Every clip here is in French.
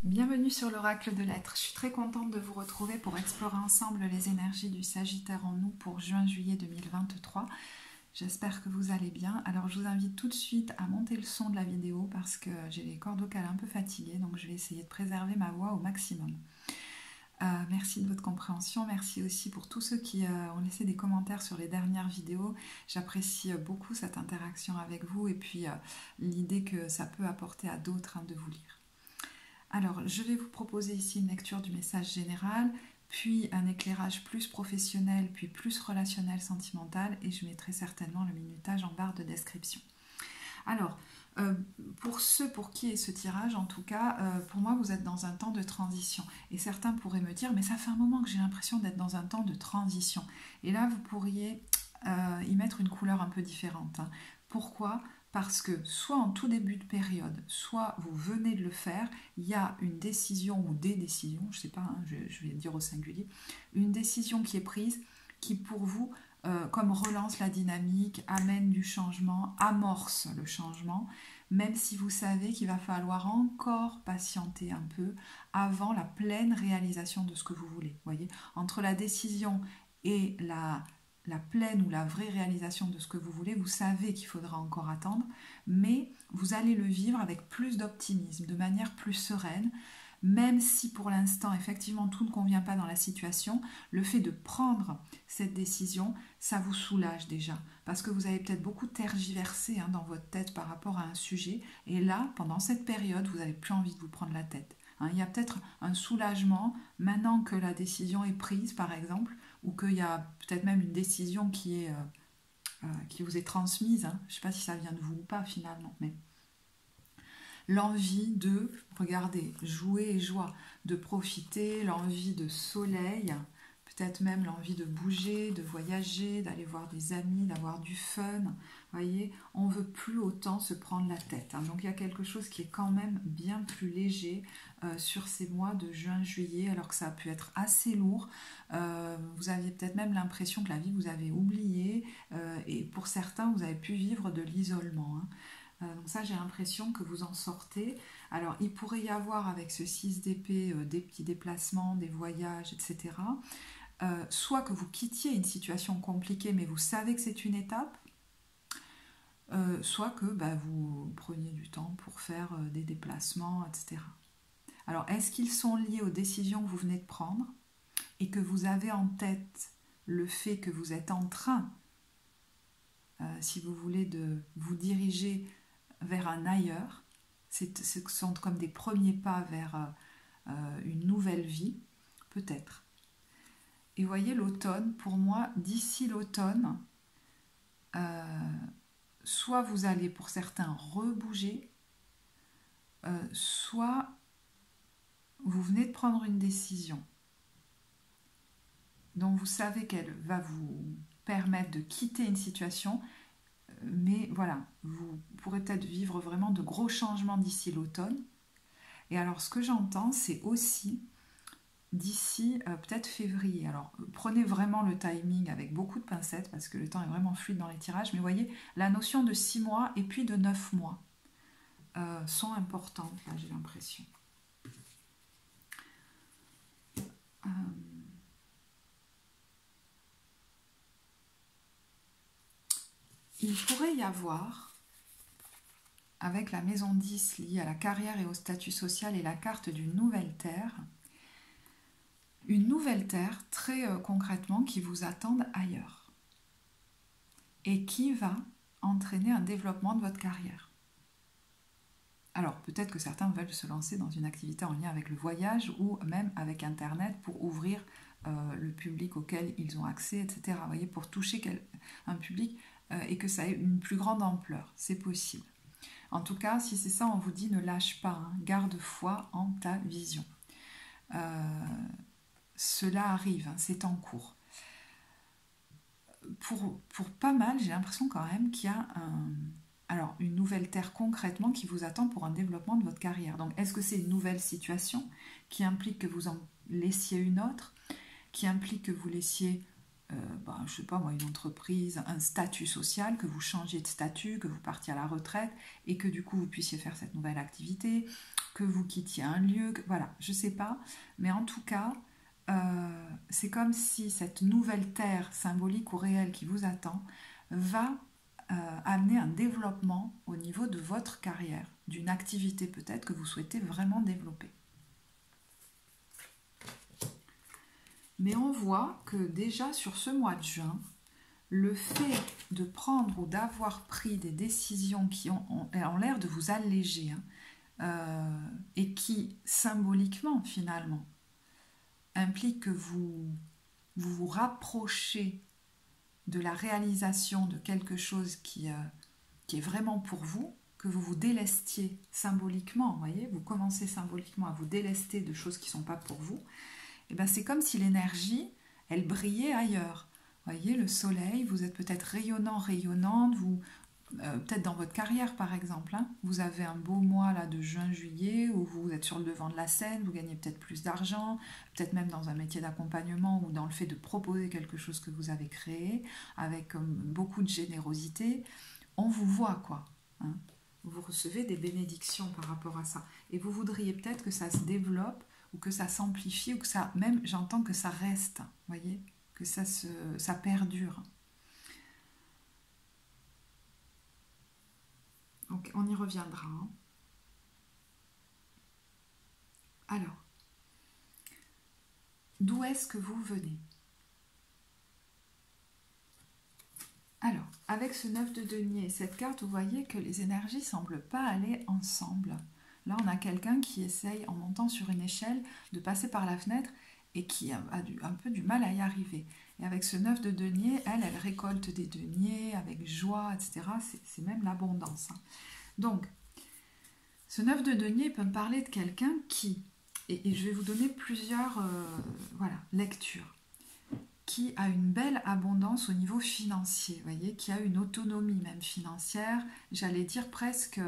Bienvenue sur l'Oracle de l'Être. Je suis très contente de vous retrouver pour explorer ensemble les énergies du Sagittaire en nous pour juin-juillet 2023. J'espère que vous allez bien. Alors je vous invite tout de suite à monter le son de la vidéo parce que j'ai les cordes vocales un peu fatiguées, donc je vais essayer de préserver ma voix au maximum. Merci de votre compréhension, merci aussi pour tous ceux qui ont laissé des commentaires sur les dernières vidéos. J'apprécie beaucoup cette interaction avec vous et puis l'idée que ça peut apporter à d'autres de vous lire. Alors, je vais vous proposer ici une lecture du message général, puis un éclairage plus professionnel, puis plus relationnel, sentimental, et je mettrai certainement le minutage en barre de description. Alors, pour ceux pour qui est ce tirage, en tout cas, pour moi, vous êtes dans un temps de transition. Et certains pourraient me dire, mais ça fait un moment que j'ai l'impression d'être dans un temps de transition. Et là, vous pourriez y mettre une couleur un peu différente. Pourquoi ? Parce que soit en tout début de période, soit vous venez de le faire, il y a une décision ou des décisions, je ne sais pas, je vais dire au singulier, une décision qui est prise qui pour vous, comme relance la dynamique, amène du changement, amorce le changement, même si vous savez qu'il va falloir encore patienter un peu avant la pleine réalisation de ce que vous voulez. Voyez, entre la décision et la pleine ou la vraie réalisation de ce que vous voulez, vous savez qu'il faudra encore attendre, mais vous allez le vivre avec plus d'optimisme, de manière plus sereine, même si pour l'instant, effectivement, tout ne convient pas dans la situation, le fait de prendre cette décision, ça vous soulage déjà, parce que vous avez peut-être beaucoup tergiversé dans votre tête par rapport à un sujet, et là, pendant cette période, vous n'avez plus envie de vous prendre la tête. Il y a peut-être un soulagement, maintenant que la décision est prise, par exemple, ou qu'il y a peut-être même une décision qui vous est transmise. Je ne sais pas si ça vient de vous ou pas finalement, mais l'envie de, regardez, jouer et joie, de profiter, l'envie de soleil, peut-être même l'envie de bouger, de voyager, d'aller voir des amis, d'avoir du fun. Vous voyez, on ne veut plus autant se prendre la tête. Donc il y a quelque chose qui est quand même bien plus léger sur ces mois de juin-juillet, alors que ça a pu être assez lourd. Vous aviez peut-être même l'impression que la vie vous avait oublié, et pour certains, vous avez pu vivre de l'isolement. Donc ça, j'ai l'impression que vous en sortez. Alors, il pourrait y avoir avec ce 6 d'épée des petits déplacements, des voyages, etc. Soit que vous quittiez une situation compliquée, mais vous savez que c'est une étape, soit que vous preniez du temps pour faire des déplacements, etc. Alors, est-ce qu'ils sont liés aux décisions que vous venez de prendre et que vous avez en tête le fait que vous êtes en train, si vous voulez, de vous diriger vers un ailleurs, ce sont comme des premiers pas vers une nouvelle vie, peut-être. Et voyez, l'automne, pour moi, d'ici l'automne, soit vous allez pour certains rebouger, soit vous venez de prendre une décision dont vous savez qu'elle va vous permettre de quitter une situation, mais voilà, vous pourrez peut-être vivre vraiment de gros changements d'ici l'automne. Et alors, ce que j'entends, c'est aussi d'ici peut-être février. Alors, prenez vraiment le timing avec beaucoup de pincettes, parce que le temps est vraiment fluide dans les tirages, mais voyez, la notion de 6 mois et puis de 9 mois sont importantes, là, j'ai l'impression. Il pourrait y avoir, avec la maison 10 liée à la carrière et au statut social et la carte d'une nouvelle terre, une nouvelle terre très concrètement qui vous attend ailleurs et qui va entraîner un développement de votre carrière. Alors peut-être que certains veulent se lancer dans une activité en lien avec le voyage ou même avec Internet pour ouvrir le public auquel ils ont accès, etc. Vous voyez, pour toucher un public et que ça ait une plus grande ampleur, c'est possible. En tout cas, si c'est ça, on vous dit ne lâche pas, garde foi en ta vision. Cela arrive, c'est en cours. Pour pas mal, j'ai l'impression quand même qu'il y a une nouvelle terre concrètement qui vous attend pour un développement de votre carrière. Donc, est-ce que c'est une nouvelle situation qui implique que vous en laissiez une autre, qui implique que vous laissiez, je ne sais pas moi, une entreprise, un statut social, que vous changiez de statut, que vous partiez à la retraite et que du coup vous puissiez faire cette nouvelle activité, que vous quittiez un lieu, voilà, je ne sais pas, mais en tout cas, c'est comme si cette nouvelle terre symbolique ou réelle qui vous attend va amener un développement au niveau de votre carrière, d'une activité peut-être que vous souhaitez vraiment développer. Mais on voit que déjà sur ce mois de juin, le fait de prendre ou d'avoir pris des décisions qui ont l'air de vous alléger, et qui symboliquement finalement implique que vous rapprochez de la réalisation de quelque chose qui est vraiment pour vous, que vous vous délestiez symboliquement, voyez, vous commencez symboliquement à vous délester de choses qui ne sont pas pour vous, et ben c'est comme si l'énergie, elle brillait ailleurs. Voyez, le soleil, vous êtes peut-être rayonnant, rayonnante, vous, peut-être dans votre carrière par exemple, hein, vous avez un beau mois là de juin-juillet où vous êtes sur le devant de la scène, vous gagnez peut-être plus d'argent, peut-être même dans un métier d'accompagnement ou dans le fait de proposer quelque chose que vous avez créé avec beaucoup de générosité, on vous voit quoi, hein. Vous recevez des bénédictions par rapport à ça et vous voudriez peut-être que ça se développe ou que ça s'amplifie ou que ça, même j'entends que ça reste, voyez, que ça perdure. Donc on y reviendra. Hein. Alors, d'où est-ce que vous venez? Alors, avec ce 9 de denier et cette carte, vous voyez que les énergies ne semblent pas aller ensemble. Là, on a quelqu'un qui essaye, en montant sur une échelle, de passer par la fenêtre et qui a un peu du mal à y arriver. Et avec ce 9 de denier, elle récolte des deniers avec joie, etc. C'est même l'abondance. Hein. Donc, ce 9 de denier peut me parler de quelqu'un qui, et je vais vous donner plusieurs lectures, qui a une belle abondance au niveau financier, voyez, qui a une autonomie même financière, j'allais dire presque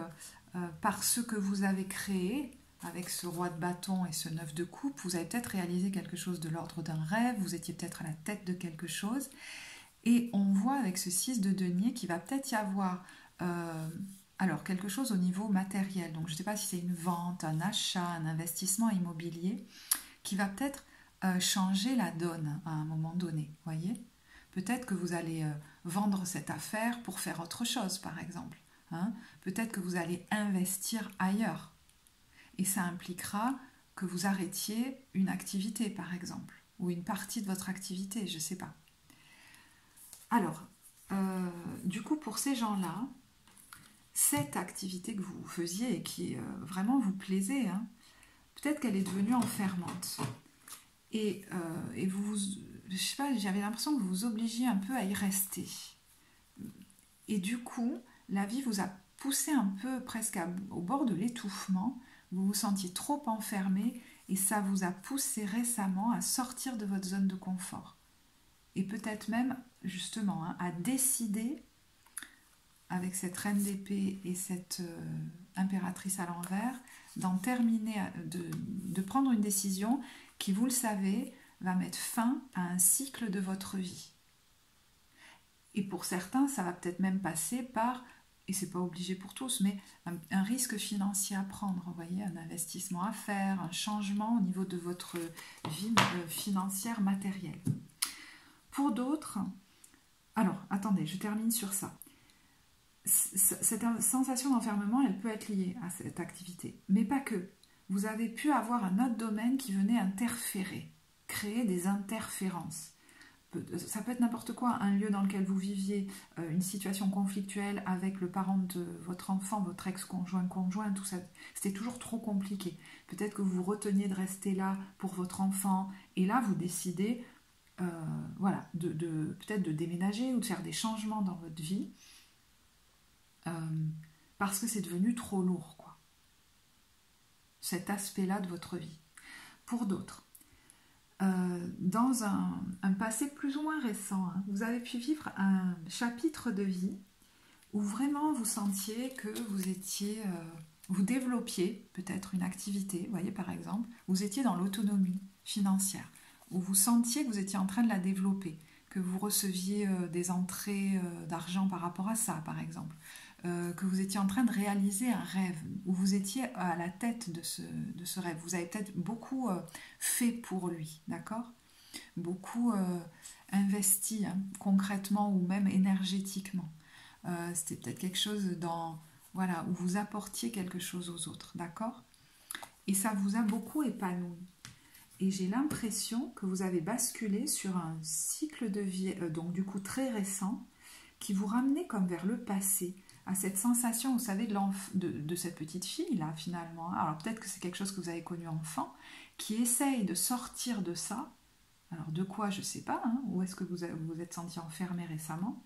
par ce que vous avez créé, avec ce roi de bâton et ce 9 de coupe, vous avez peut-être réalisé quelque chose de l'ordre d'un rêve, vous étiez peut-être à la tête de quelque chose, et on voit avec ce 6 de denier qu'il va peut-être y avoir alors quelque chose au niveau matériel, donc je ne sais pas si c'est une vente, un achat, un investissement immobilier, qui va peut-être changer la donne à un moment donné, voyez. Peut-être que vous allez vendre cette affaire pour faire autre chose, par exemple. Hein. Peut-être que vous allez investir ailleurs. Et ça impliquera que vous arrêtiez une activité, par exemple, ou une partie de votre activité, je ne sais pas. Alors, du coup, pour ces gens-là, cette activité que vous faisiez et qui vraiment vous plaisait, hein, peut-être qu'elle est devenue enfermante. Et vous, je sais pas, j'avais l'impression que vous vous obligiez un peu à y rester. Et du coup, la vie vous a poussé un peu presque au bord de l'étouffement. Vous vous sentiez trop enfermé et ça vous a poussé récemment à sortir de votre zone de confort. Et peut-être même, justement, hein, à décider, avec cette reine d'épée et cette impératrice à l'envers, d'en terminer, de prendre une décision qui, vous le savez, va mettre fin à un cycle de votre vie. Et pour certains, ça va peut-être même passer par, et c'est pas obligé pour tous, mais un risque financier à prendre, vous voyez, un investissement à faire, un changement au niveau de votre vie financière matérielle. Pour d'autres, alors, attendez, je termine sur ça. Cette sensation d'enfermement, elle peut être liée à cette activité, mais pas que. Vous avez pu avoir un autre domaine qui venait interférer, créer des interférences. Ça peut être n'importe quoi, un lieu dans lequel vous viviez, une situation conflictuelle avec le parent de votre enfant, votre ex-conjoint, tout ça, c'était toujours trop compliqué. Peut-être que vous vous reteniez de rester là pour votre enfant, et là vous décidez peut-être de déménager ou de faire des changements dans votre vie, parce que c'est devenu trop lourd, quoi. Cet aspect-là de votre vie. Pour d'autres, dans un passé plus ou moins récent, hein, vous avez pu vivre un chapitre de vie où vraiment vous sentiez que vous étiez, vous développiez peut-être une activité, vous voyez par exemple, vous étiez dans l'autonomie financière, où vous sentiez que vous étiez en train de la développer, que vous receviez des entrées d'argent par rapport à ça, par exemple. que vous étiez en train de réaliser un rêve, où vous étiez à la tête de ce rêve. Vous avez peut-être beaucoup fait pour lui, d'accord? Beaucoup investi, hein, concrètement ou même énergétiquement. C'était peut-être quelque chose voilà, où vous apportiez quelque chose aux autres, d'accord? Et ça vous a beaucoup épanoui. Et j'ai l'impression que vous avez basculé sur un cycle de vie, donc du coup très récent, qui vous ramenait comme vers le passé, à cette sensation, vous savez, de cette petite fille-là, finalement. Alors peut-être que c'est quelque chose que vous avez connu enfant, qui essaye de sortir de ça. Alors de quoi, je ne sais pas, hein, où est-ce que vous vous êtes senti enfermé récemment,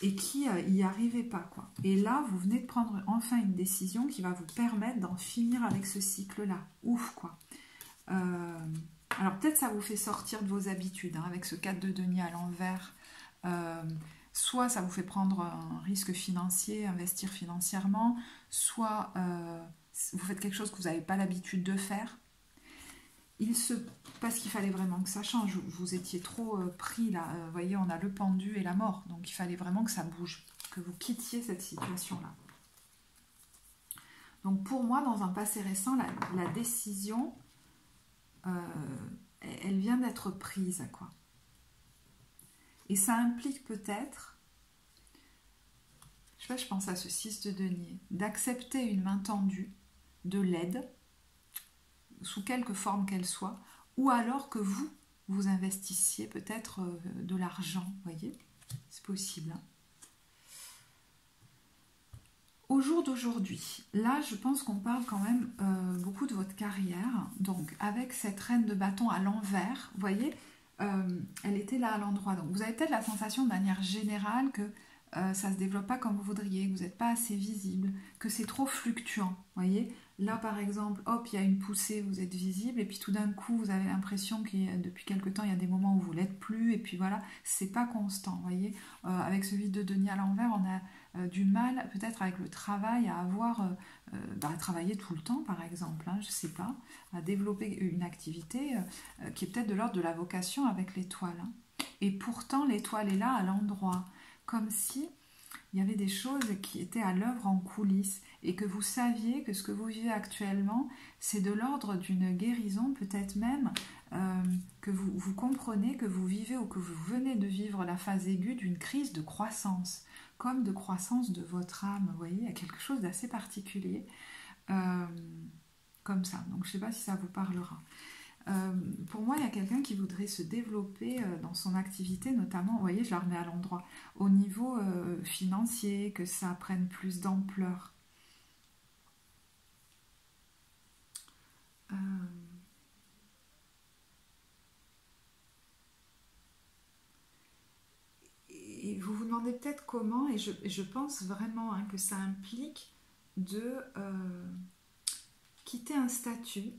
et qui n'y arrivait pas, quoi. Et là, vous venez de prendre enfin une décision qui va vous permettre d'en finir avec ce cycle-là. Ouf, quoi. Alors peut-être ça vous fait sortir de vos habitudes, hein, avec ce 4 de denier à l'envers. Soit ça vous fait prendre un risque financier, investir financièrement, soit vous faites quelque chose que vous n'avez pas l'habitude de faire. Parce qu'il fallait vraiment que ça change, vous étiez trop pris là, vous voyez, on a le pendu et la mort, donc il fallait vraiment que ça bouge, que vous quittiez cette situation-là. Donc pour moi, dans un passé récent, la décision, elle vient d'être prise, quoi. Et ça implique peut-être, je sais pas, je pense à ce 6 de denier, d'accepter une main tendue, de l'aide, sous quelque forme qu'elle soit, ou alors que vous investissiez peut-être de l'argent, vous voyez, c'est possible. Hein. Au jour d'aujourd'hui, là je pense qu'on parle quand même beaucoup de votre carrière, donc avec cette reine de bâton à l'envers, vous voyez, elle était là à l'endroit. Donc vous avez peut-être la sensation de manière générale que ça ne se développe pas comme vous voudriez, que vous n'êtes pas assez visible, que c'est trop fluctuant. Vous voyez, là par exemple, hop, il y a une poussée, vous êtes visible, et puis tout d'un coup, vous avez l'impression que depuis quelque temps, il y a des moments où vous ne l'êtes plus, et puis voilà, c'est pas constant. Vous voyez, avec ce vide de denier à l'envers, on a du mal, peut-être avec le travail, à avoir, à travailler tout le temps, par exemple, hein, je ne sais pas, à développer une activité qui est peut-être de l'ordre de la vocation avec l'étoile. Hein. Et pourtant, l'étoile est là à l'endroit, comme si il y avait des choses qui étaient à l'œuvre en coulisses et que vous saviez que ce que vous vivez actuellement, c'est de l'ordre d'une guérison, peut-être même que vous comprenez que vous vivez ou que vous venez de vivre la phase aiguë d'une crise de croissance, comme de croissance de votre âme, vous voyez, il y a quelque chose d'assez particulier, comme ça. Donc je ne sais pas si ça vous parlera. Pour moi, il y a quelqu'un qui voudrait se développer dans son activité, notamment, vous voyez, je la remets à l'endroit, au niveau financier, que ça prenne plus d'ampleur. Et vous vous demandez peut-être comment, et je pense vraiment hein, que ça implique de quitter un statut,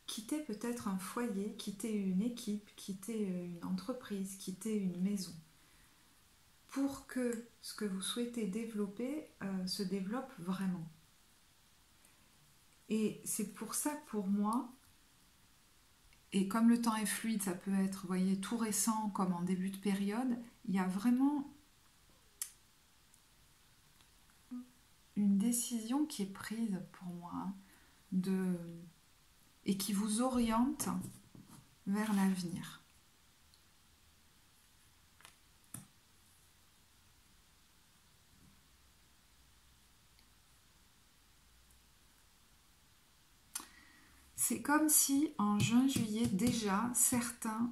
quitter peut-être un foyer, quitter une équipe, quitter une entreprise, quitter une maison, pour que ce que vous souhaitez développer se développe vraiment. Et c'est pour ça, pour moi, et comme le temps est fluide, ça peut être, vous voyez, tout récent comme en début de période, il y a vraiment une décision qui est prise pour moi, hein, et qui vous oriente vers l'avenir. C'est comme si en juin-juillet déjà certains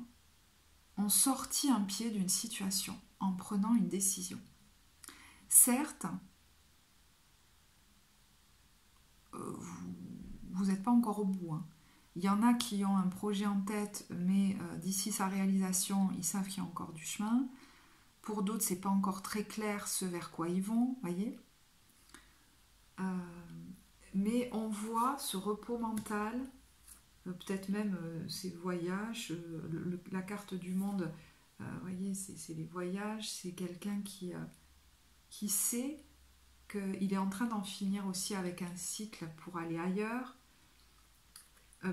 ont sorti un pied d'une situation en prenant une décision. Certes, vous n'êtes pas encore au bout. Hein. Il y en a qui ont un projet en tête, mais d'ici sa réalisation, ils savent qu'il y a encore du chemin. Pour d'autres, c'est pas encore très clair ce vers quoi ils vont, voyez. Mais on voit ce repos mental, peut-être même ces voyages, la carte du monde, voyez, c'est les voyages, c'est quelqu'un qui sait qu'il est en train d'en finir aussi avec un cycle pour aller ailleurs.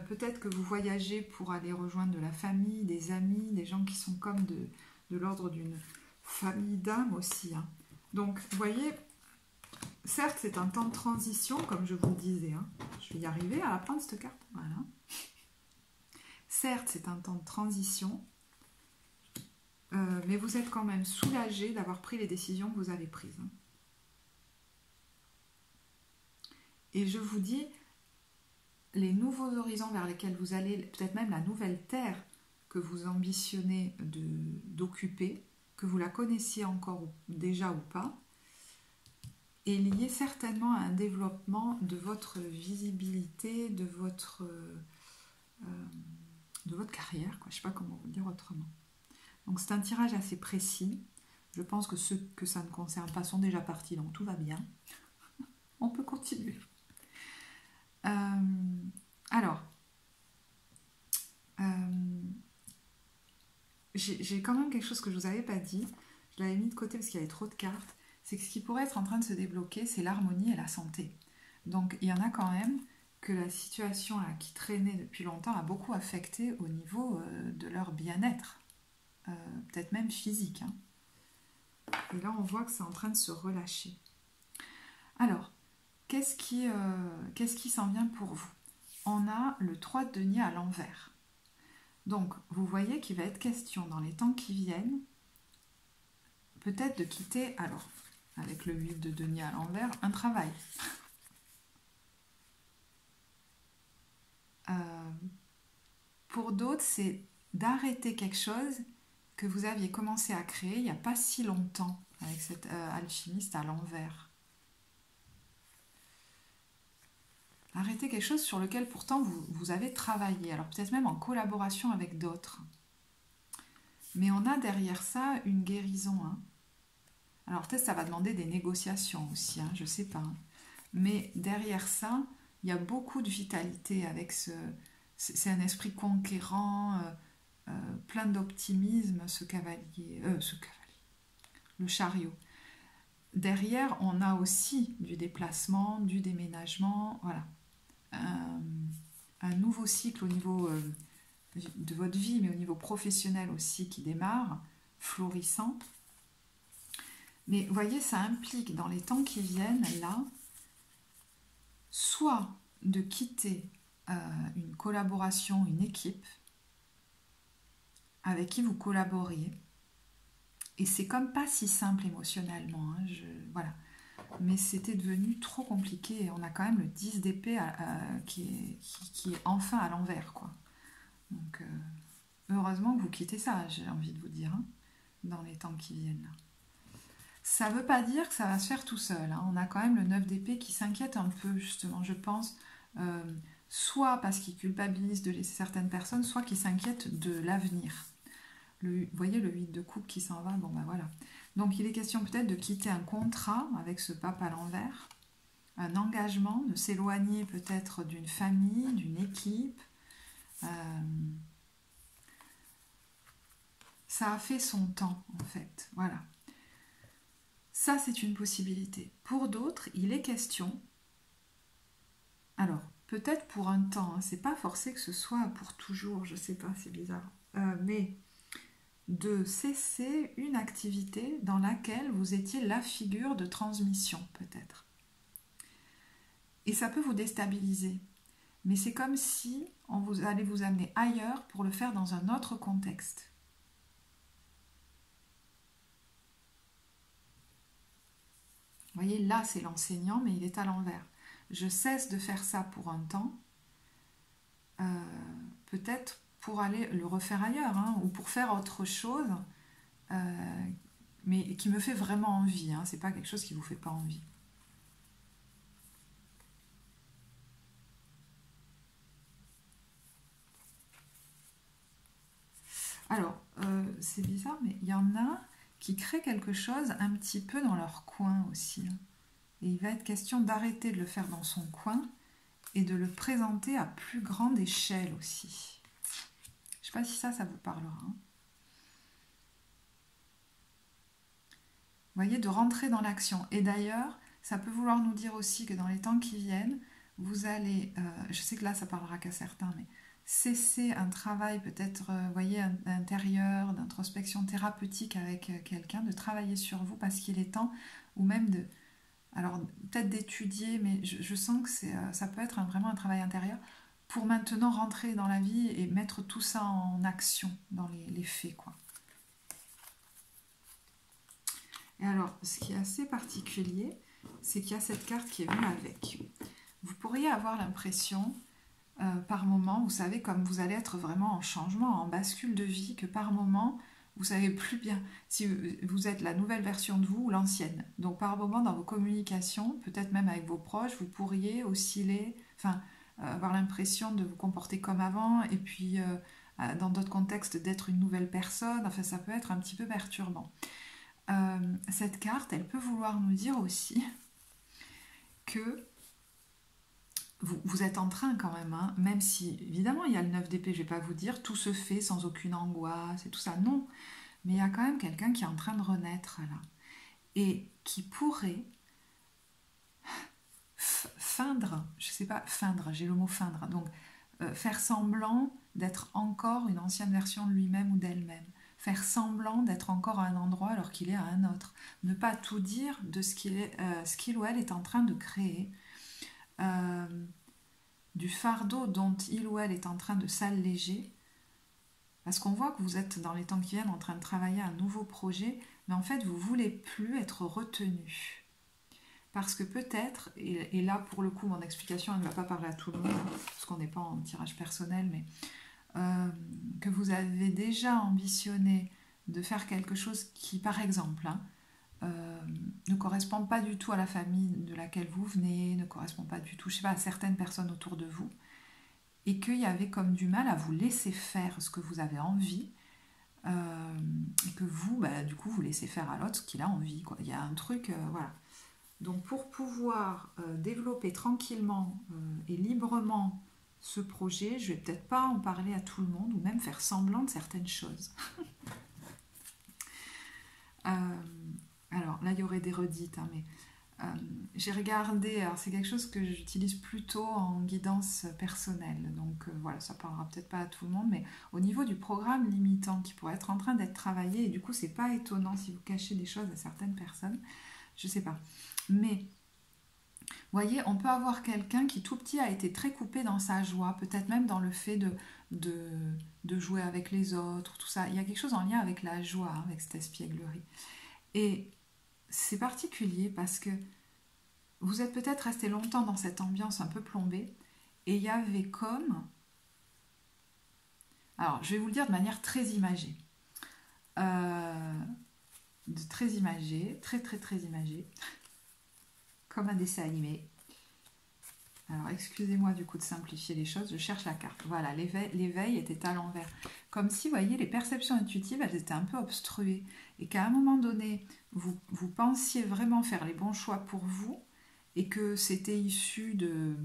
Peut-être que vous voyagez pour aller rejoindre de la famille, des amis, des gens qui sont comme de l'ordre d'une famille d'âme aussi. Hein. Donc, vous voyez, certes, c'est un temps de transition, comme je vous le disais. Hein. Je vais y arriver à la prendre, cette carte. Voilà. Certes, c'est un temps de transition, mais vous êtes quand même soulagé d'avoir pris les décisions que vous avez prises. Hein. Et je vous dis, les nouveaux horizons vers lesquels vous allez, peut-être même la nouvelle terre que vous ambitionnez d'occuper, que vous la connaissiez encore déjà ou pas, est lié certainement à un développement de votre visibilité, de votre carrière, quoi. Je ne sais pas comment vous le dire autrement. Donc c'est un tirage assez précis. Je pense que ceux que ça ne concerne pas sont déjà partis, donc tout va bien. On peut continuer. Alors, j'ai quand même quelque chose que je ne vous avais pas dit. Je l'avais mis de côté parce qu'il y avait trop de cartes. C'est que ce qui pourrait être en train de se débloquer, c'est l'harmonie et la santé. Donc il y en a quand même que la situation là, qui traînait depuis longtemps a beaucoup affecté au niveau de leur bien-être, peut-être même physique. Hein. Et là on voit que c'est en train de se relâcher. Alors, qu'est-ce qui s'en vient pour vous? On a le 3 de denier à l'envers. Donc vous voyez qu'il va être question dans les temps qui viennent peut-être de quitter, alors avec le 8 de denier à l'envers, un travail. Pour d'autres, c'est d'arrêter quelque chose que vous aviez commencé à créer il n'y a pas si longtemps avec cet alchimiste à l'envers. Arrêter quelque chose sur lequel pourtant vous avez travaillé, alors peut-être même en collaboration avec d'autres. Mais on a derrière ça une guérison. Hein. Alors peut-être ça va demander des négociations aussi, hein, je ne sais pas. Hein. Mais derrière ça, il y a beaucoup de vitalité avec ce... C'est un esprit conquérant, plein d'optimisme, ce cavalier, le chariot. Derrière, on a aussi du déplacement, du déménagement, voilà. Un nouveau cycle au niveau de votre vie, mais au niveau professionnel aussi qui démarre, florissant. Mais vous voyez, ça implique dans les temps qui viennent, là, soit de quitter une collaboration, une équipe avec qui vous collaboriez. Et c'est comme pas si simple émotionnellement, hein, voilà. Mais c'était devenu trop compliqué et on a quand même le 10 d'épée qui est enfin à l'envers, quoi. Donc, heureusement que vous quittez ça, j'ai envie de vous dire, hein, dans les temps qui viennent. Ça ne veut pas dire que ça va se faire tout seul. Hein. On a quand même le 9 d'épée qui s'inquiète un peu, justement, je pense, soit parce qu'il culpabilise de laisser certaines personnes, soit qu'il s'inquiète de l'avenir. Vous voyez le 8 de coupe qui s'en va, bon ben voilà. Donc il est question peut-être de quitter un contrat avec ce pape à l'envers, un engagement, de s'éloigner peut-être d'une famille, d'une équipe. Ça a fait son temps en fait, voilà. Ça c'est une possibilité. Pour d'autres, il est question, alors peut-être pour un temps, hein, c'est pas forcé que ce soit pour toujours, je sais pas, c'est bizarre, mais de cesser une activité dans laquelle vous étiez la figure de transmission, peut-être. Et ça peut vous déstabiliser. Mais c'est comme si allait vous amener ailleurs pour le faire dans un autre contexte. Vous voyez, là, c'est l'enseignant, mais il est à l'envers. Je cesse de faire ça pour un temps, peut-être pour aller le refaire ailleurs, hein, ou pour faire autre chose, mais qui me fait vraiment envie. Hein, c'est pas quelque chose qui vous fait pas envie. Alors, c'est bizarre, mais il y en a qui créent quelque chose un petit peu dans leur coin aussi. Hein. Et il va être question d'arrêter de le faire dans son coin et de le présenter à plus grande échelle aussi. Je ne sais pas si ça vous parlera. Hein. Vous voyez, de rentrer dans l'action. Et d'ailleurs, ça peut vouloir nous dire aussi que dans les temps qui viennent, vous allez, je sais que là ça parlera qu'à certains, mais cesser un travail peut-être, voyez, intérieur, d'introspection thérapeutique avec quelqu'un, de travailler sur vous parce qu'il est temps, ou même de alors peut-être d'étudier, mais je sens que ça peut être vraiment un travail intérieur pour maintenant rentrer dans la vie et mettre tout ça en action, dans les faits, quoi. Et alors, ce qui est assez particulier, c'est qu'il y a cette carte qui est venue avec. Vous pourriez avoir l'impression, par moment, vous savez, comme vous allez être vraiment en changement, en bascule de vie, que par moment, vous savez plus bien si vous êtes la nouvelle version de vous ou l'ancienne. Donc par moment, dans vos communications, peut-être même avec vos proches, vous pourriez osciller, enfin, avoir l'impression de vous comporter comme avant, et puis dans d'autres contextes d'être une nouvelle personne. Enfin, ça peut être un petit peu perturbant. Cette carte, elle peut vouloir nous dire aussi que vous êtes en train quand même, hein, même si évidemment il y a le 9 d'épée, je ne vais pas vous dire tout se fait sans aucune angoisse et tout ça, non, mais il y a quand même quelqu'un qui est en train de renaître là et qui pourrait feindre, je sais pas, feindre, j'ai le mot feindre, donc faire semblant d'être encore une ancienne version de lui-même ou d'elle-même, faire semblant d'être encore à un endroit alors qu'il est à un autre, ne pas tout dire de ce qu'il ou elle est en train de créer, du fardeau dont il ou elle est en train de s'alléger, parce qu'on voit que vous êtes dans les temps qui viennent en train de travailler un nouveau projet, mais en fait vous ne voulez plus être retenu. Parce que peut-être, et là pour le coup mon explication elle ne va pas parler à tout le monde, parce qu'on n'est pas en tirage personnel, mais que vous avez déjà ambitionné de faire quelque chose qui, par exemple, ne correspond pas du tout à la famille de laquelle vous venez, ne correspond pas du tout, je sais pas, à certaines personnes autour de vous, et qu'il y avait comme du mal à vous laisser faire ce que vous avez envie, et que vous, bah, du coup, vous laissez faire à l'autre ce qu'il a envie, quoi. Il y a un truc, voilà. Donc pour pouvoir développer tranquillement et librement ce projet, je vais peut-être pas en parler à tout le monde ou même faire semblant de certaines choses. Alors là, il y aurait des redites, hein, mais j'ai regardé, alors c'est quelque chose que j'utilise plutôt en guidance personnelle, donc voilà, ça parlera peut-être pas à tout le monde, mais au niveau du programme limitant qui pourrait être en train d'être travaillé, et du coup c'est pas étonnant si vous cachez des choses à certaines personnes, je sais pas, mais vous voyez, on peut avoir quelqu'un qui tout petit a été très coupé dans sa joie, peut-être même dans le fait de jouer avec les autres, tout ça. Il y a quelque chose en lien avec la joie, hein, avec cette espièglerie. Et c'est particulier parce que vous êtes peut-être resté longtemps dans cette ambiance un peu plombée et il y avait comme... Alors, je vais vous le dire de manière très imagée. Très imagée, très imagée. Comme un dessin animé. Alors, excusez-moi du coup de simplifier les choses, je cherche la carte. Voilà, l'éveil était à l'envers. Comme si, vous voyez, les perceptions intuitives, elles étaient un peu obstruées. Et qu'à un moment donné, vous pensiez vraiment faire les bons choix pour vous, et que c'était issu de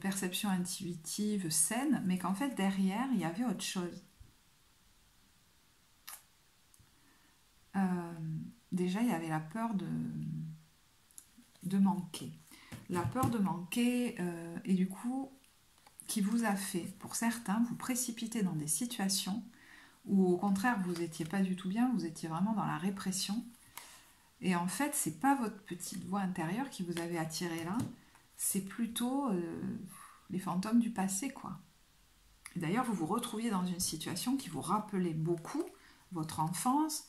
perceptions intuitives saines, mais qu'en fait, derrière, il y avait autre chose. Déjà, il y avait la peur de manquer. La peur de manquer et du coup qui vous a fait, pour certains, vous précipiter dans des situations où au contraire vous n'étiez pas du tout bien, vous étiez vraiment dans la répression et en fait c'est pas votre petite voix intérieure qui vous avait attiré là, c'est plutôt les fantômes du passé quoi. Et d'ailleurs vous vous retrouviez dans une situation qui vous rappelait beaucoup votre enfance,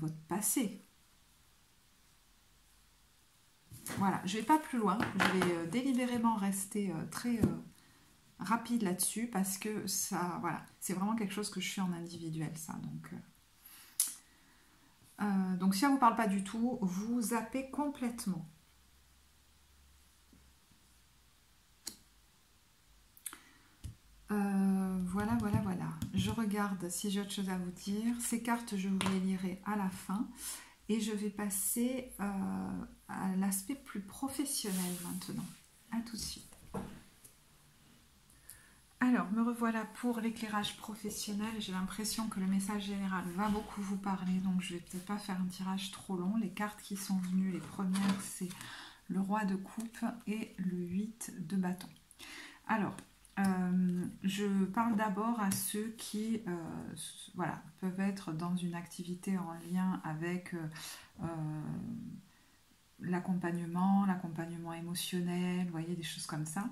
votre passé. Voilà, je ne vais pas plus loin, je vais délibérément rester très rapide là-dessus parce que ça, voilà, c'est vraiment quelque chose que je fais en individuel, ça. Donc si ça ne vous parle pas du tout, vous zappez complètement. Voilà. Je regarde si j'ai autre chose à vous dire. Ces cartes, je vous les lirai à la fin. Et je vais passer à l'aspect plus professionnel maintenant. À tout de suite. Alors, me revoilà pour l'éclairage professionnel. J'ai l'impression que le message général va beaucoup vous parler, donc je ne vais peut-être pas faire un tirage trop long. Les cartes qui sont venues, les premières, c'est le roi de coupe et le 8 de bâton. Alors, je parle d'abord à ceux qui voilà, peuvent être dans une activité en lien avec l'accompagnement émotionnel, vous voyez, des choses comme ça,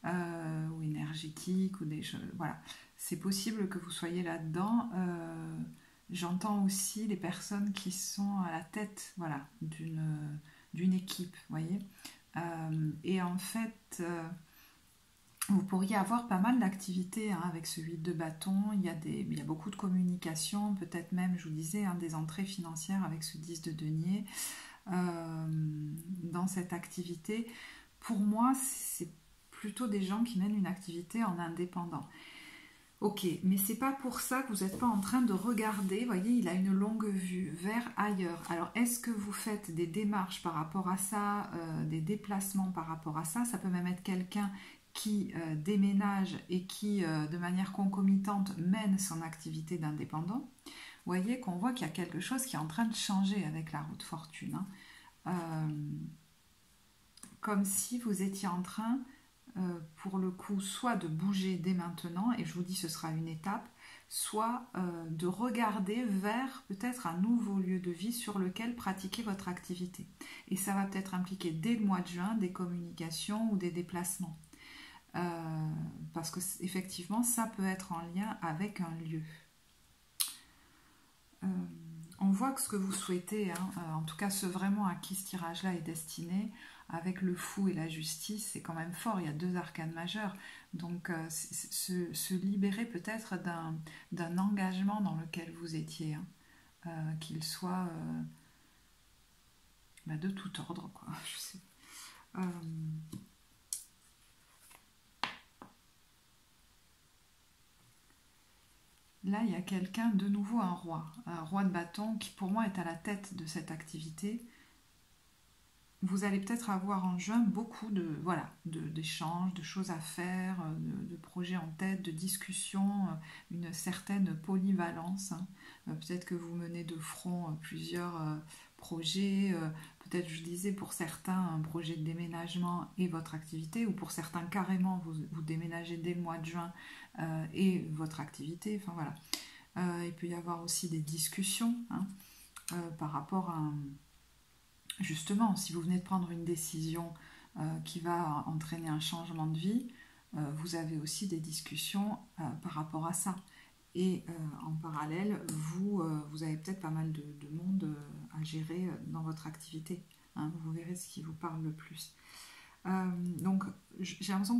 ou énergétique, ou des choses, voilà. C'est possible que vous soyez là-dedans. J'entends aussi les personnes qui sont à la tête, voilà, d'une équipe, vous voyez. Et en fait, vous pourriez avoir pas mal d'activités hein, avec ce 8 de bâton. Il y a beaucoup de communication, peut-être même, je vous disais, hein, des entrées financières avec ce 10 de denier dans cette activité. Pour moi, c'est plutôt des gens qui mènent une activité en indépendant. Ok, mais c'est pas pour ça que vous n'êtes pas en train de regarder, vous voyez, il a une longue vue vers ailleurs. Alors, est-ce que vous faites des démarches par rapport à ça, des déplacements par rapport à ça? Ça peut même être quelqu'un qui déménage et qui, de manière concomitante, mène son activité d'indépendant. Vous voyez qu'on voit qu'il y a quelque chose qui est en train de changer avec la roue de fortune. Hein. Comme si vous étiez en train... pour le coup, soit de bouger dès maintenant, et je vous dis ce sera une étape, soit de regarder vers peut-être un nouveau lieu de vie sur lequel pratiquer votre activité. Et ça va peut-être impliquer dès le mois de juin des communications ou des déplacements. Parce que effectivement, ça peut être en lien avec un lieu. On voit que ce que vous souhaitez, hein, en tout cas ce vraiment à qui ce tirage-là est destiné, avec le fou et la justice, c'est quand même fort, il y a 2 arcanes majeures. Donc se libérer peut-être d'un engagement dans lequel vous étiez, hein, qu'il soit de tout ordre, quoi. Je sais. Là, il y a quelqu'un, de nouveau un roi de bâton, qui pour moi est à la tête de cette activité. Vous allez peut-être avoir en juin beaucoup d'échanges, de choses à faire, de projets en tête, de discussions, une certaine polyvalence. Hein. Peut-être que vous menez de front plusieurs projets, peut-être, je disais, pour certains, un projet de déménagement et votre activité, ou pour certains, carrément, vous déménagez dès le mois de juin et votre activité. Enfin, voilà. Il peut y avoir aussi des discussions hein, par rapport à... Justement, si vous venez de prendre une décision qui va entraîner un changement de vie, vous avez aussi des discussions par rapport à ça. Et en parallèle, vous avez peut-être pas mal de monde à gérer dans votre activité. Hein, vous verrez ce qui vous parle le plus. Donc, j'ai l'impression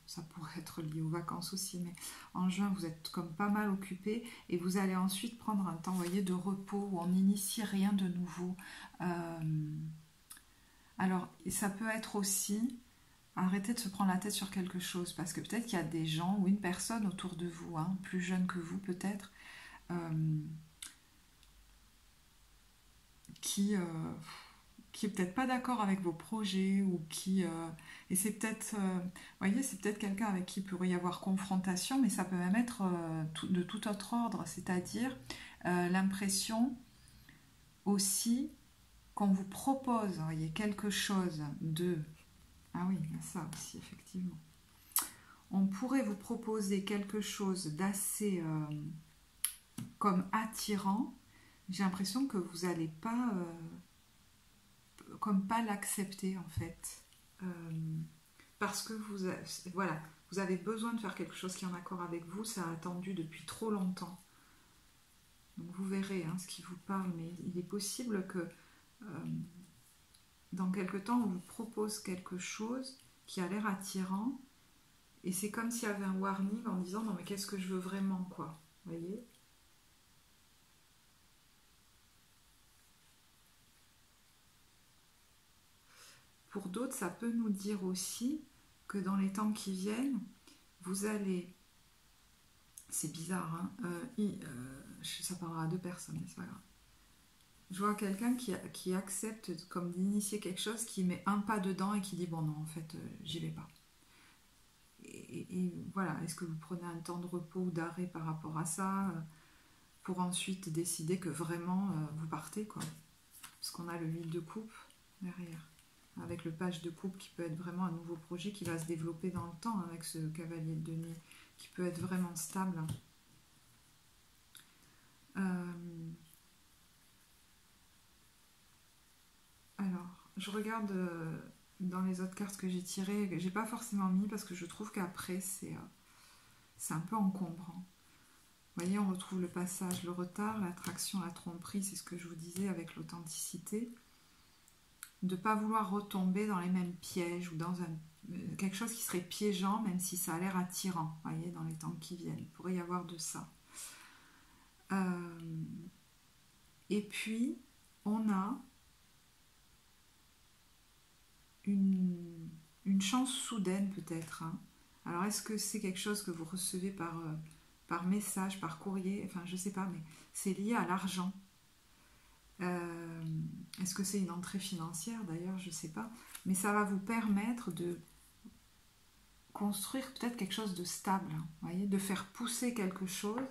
ça pourrait être lié aux vacances aussi, mais en juin, vous êtes comme pas mal occupé et vous allez ensuite prendre un temps, vous voyez, de repos où on n'initie rien de nouveau. Alors, ça peut être aussi arrêter de se prendre la tête sur quelque chose parce que peut-être qu'il y a des gens ou une personne autour de vous, hein, plus jeune que vous peut-être, qui est peut-être pas d'accord avec vos projets ou qui et c'est peut-être voyez, c'est peut-être quelqu'un avec qui il pourrait y avoir confrontation, mais ça peut même être de tout autre ordre, c'est-à-dire l'impression aussi qu'on vous propose, voyez, quelque chose de... Ah oui, il y a ça aussi, effectivement. On pourrait vous proposer quelque chose d'assez comme attirant. J'ai l'impression que vous n'allez pas... comme pas l'accepter, en fait. Parce que vous avez besoin de faire quelque chose qui est en accord avec vous. Ça a attendu depuis trop longtemps. Donc vous verrez hein, ce qui vous parle, mais il est possible que... dans quelque temps, on vous propose quelque chose qui a l'air attirant et c'est comme s'il y avait un warning en disant non mais qu'est-ce que je veux vraiment quoi, vous voyez. Pour d'autres, ça peut nous dire aussi que dans les temps qui viennent, vous allez... C'est bizarre, hein ça parlera à 2 personnes, mais c'est pas grave. Je vois quelqu'un qui accepte comme d'initier quelque chose, qui met un pas dedans et qui dit bon non en fait j'y vais pas. Et voilà, est-ce que vous prenez un temps de repos ou d'arrêt par rapport à ça pour ensuite décider que vraiment vous partez quoi. Parce qu'on a le 8 de coupe derrière, avec le page de coupe qui peut être vraiment un nouveau projet qui va se développer dans le temps avec ce cavalier de denier qui peut être vraiment stable. Alors, je regarde dans les autres cartes que j'ai tirées, que j'ai pas forcément mis parce que je trouve qu'après c'est un peu encombrant. Vous voyez, on retrouve le passage, le retard, l'attraction, la tromperie, c'est ce que je vous disais avec l'authenticité. De ne pas vouloir retomber dans les mêmes pièges ou dans quelque chose qui serait piégeant, même si ça a l'air attirant, vous voyez, dans les temps qui viennent. Il pourrait y avoir de ça. Et puis, on a une chance soudaine peut-être. Hein. Alors, est-ce que c'est quelque chose que vous recevez par message, par courrier? Enfin, je ne sais pas, mais c'est lié à l'argent. Est-ce que c'est une entrée financière d'ailleurs? Je ne sais pas. Mais ça va vous permettre de construire peut-être quelque chose de stable. Hein, voyez, de faire pousser quelque chose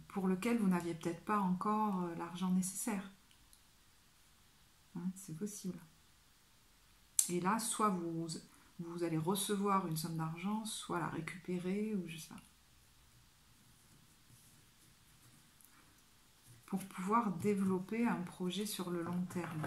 pour lequel vous n'aviez peut-être pas encore l'argent nécessaire. Hein, c'est possible. Et là, soit vous allez recevoir une somme d'argent, soit la récupérer, ou je sais pas. Pour pouvoir développer un projet sur le long terme.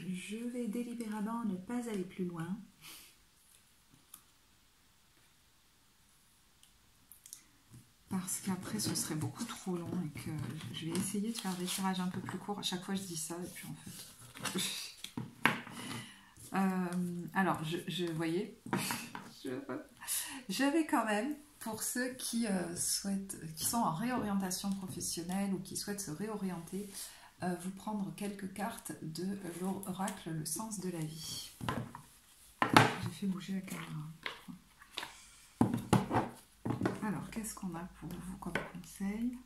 Je vais délibérément ne pas aller plus loin. Parce qu'après ce serait beaucoup trop long et que je vais essayer de faire des tirages un peu plus courts. À chaque fois je dis ça et puis en fait... alors, voyez, je vais quand même, pour ceux qui sont en réorientation professionnelle ou qui souhaitent se réorienter, vous prendre quelques cartes de l'oracle Le Sens de la Vie. J'ai fait bouger la caméra. Alors, qu'est-ce qu'on a pour vous comme conseil?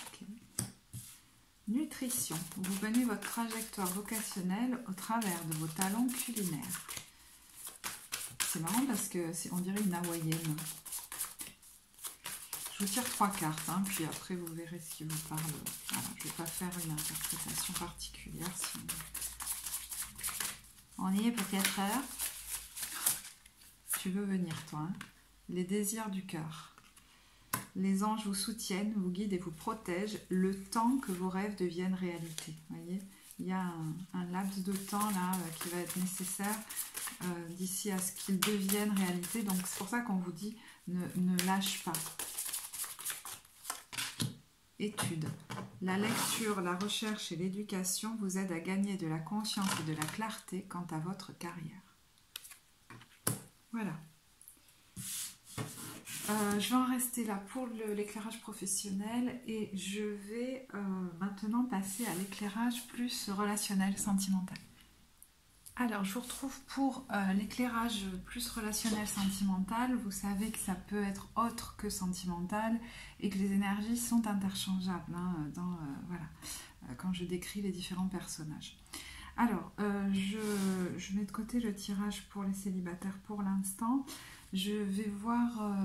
Okay. Nutrition. Vous menez votre trajectoire vocationnelle au travers de vos talents culinaires. C'est marrant parce que on dirait une hawaïenne. Je vous tire 3 cartes, hein, puis après vous verrez ce qui vous parle. Voilà, je ne vais pas faire une interprétation particulière. Sinon... On y est pour 4 heures. Tu veux venir, toi. Hein. Les désirs du cœur. Les anges vous soutiennent, vous guident et vous protègent le temps que vos rêves deviennent réalité. Vous voyez, il y a un laps de temps là qui va être nécessaire d'ici à ce qu'ils deviennent réalité. Donc c'est pour ça qu'on vous dit ne lâche pas. Études. La lecture, la recherche et l'éducation vous aident à gagner de la conscience et de la clarté quant à votre carrière. Voilà. Je vais en rester là pour l'éclairage professionnel et je vais maintenant passer à l'éclairage plus relationnel, sentimental. Alors, je vous retrouve pour l'éclairage plus relationnel, sentimental. Vous savez que ça peut être autre que sentimental et que les énergies sont interchangeables hein, quand je décris les différents personnages. Alors, je mets de côté le tirage pour les célibataires pour l'instant. Je vais voir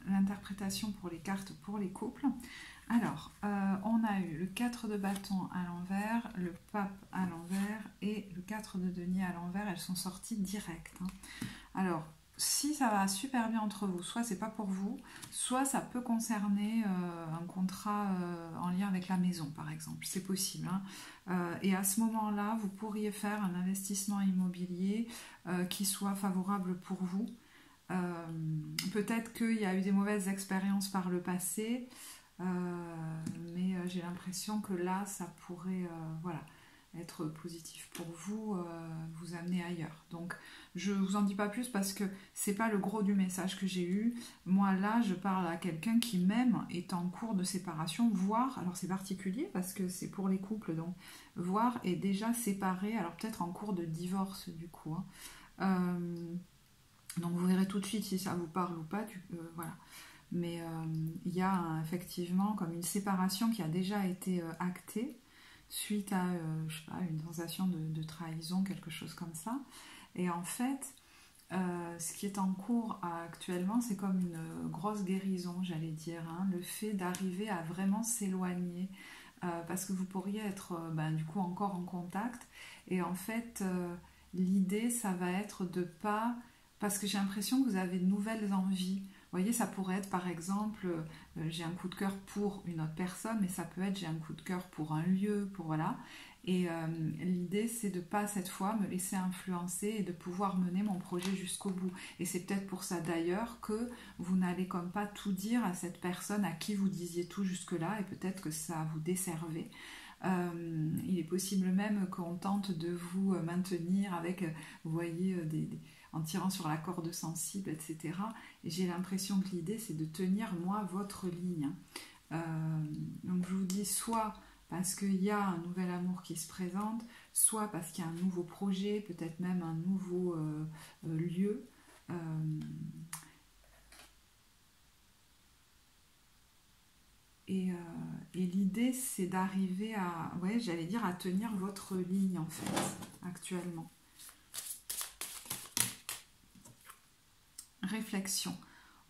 l'interprétation pour les cartes pour les couples. Alors, on a eu le 4 de bâton à l'envers, le pape à l'envers et le 4 de denier à l'envers. Elles sont sorties directes. Hein. Alors, si ça va super bien entre vous, soit c'est pas pour vous, soit ça peut concerner un contrat en lien avec la maison, par exemple. C'est possible. Hein. Et à ce moment-là, vous pourriez faire un investissement immobilier qui soit favorable pour vous. Peut-être qu'il y a eu des mauvaises expériences par le passé, mais j'ai l'impression que là, ça pourrait être positif pour vous, vous amener ailleurs. Donc, je ne vous en dis pas plus parce que c'est pas le gros du message que j'ai eu. Moi, là, je parle à quelqu'un qui même est en cours de séparation, voire, alors c'est particulier parce que c'est pour les couples, donc, voire est déjà séparé, alors peut-être en cours de divorce du coup. Hein. Donc, vous verrez tout de suite si ça vous parle ou pas, voilà. Mais il y a effectivement comme une séparation qui a déjà été actée suite à je sais pas, une sensation de trahison, quelque chose comme ça. Et en fait, ce qui est en cours actuellement, c'est comme une grosse guérison, j'allais dire. Hein, le fait d'arriver à vraiment s'éloigner parce que vous pourriez être du coup encore en contact. Et en fait, l'idée, ça va être de pas... Parce que j'ai l'impression que vous avez de nouvelles envies. Vous voyez, ça pourrait être par exemple, j'ai un coup de cœur pour une autre personne, mais ça peut être j'ai un coup de cœur pour un lieu, pour voilà. Et l'idée, c'est de pas cette fois me laisser influencer et de pouvoir mener mon projet jusqu'au bout. Et c'est peut-être pour ça d'ailleurs que vous n'allez comme pas tout dire à cette personne à qui vous disiez tout jusque-là, et peut-être que ça vous desservait. Il est possible même qu'on tente de vous maintenir avec, vous voyez, en tirant sur la corde sensible, etc. Et j'ai l'impression que l'idée, c'est de tenir, moi, votre ligne. Donc je vous dis, soit parce qu'il y a un nouvel amour qui se présente, soit parce qu'il y a un nouveau projet, peut-être même un nouveau lieu. Et l'idée, c'est d'arriver à, ouais, j'allais dire, à tenir votre ligne, en fait, actuellement. Réflexion.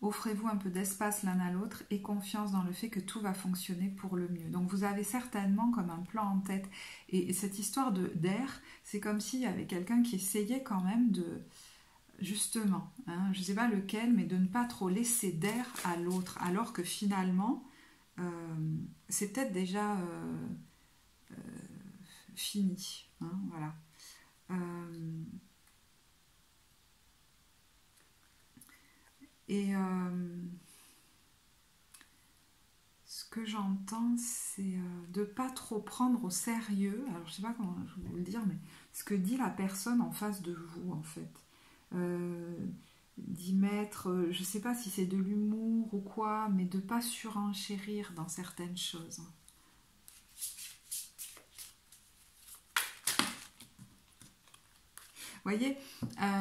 Offrez-vous un peu d'espace l'un à l'autre et confiance dans le fait que tout va fonctionner pour le mieux. Donc vous avez certainement comme un plan en tête. Et cette histoire d'air, c'est comme s'il y avait quelqu'un qui essayait quand même de, justement, hein, je ne sais pas lequel, mais de ne pas trop laisser d'air à l'autre. Alors que finalement, c'est peut-être déjà fini. Hein, voilà. Et ce que j'entends, c'est de ne pas trop prendre au sérieux, alors je ne sais pas comment je vais vous le dire, mais ce que dit la personne en face de vous, en fait. D'y mettre, je ne sais pas si c'est de l'humour ou quoi, mais de ne pas surenchérir dans certaines choses. Vous voyez,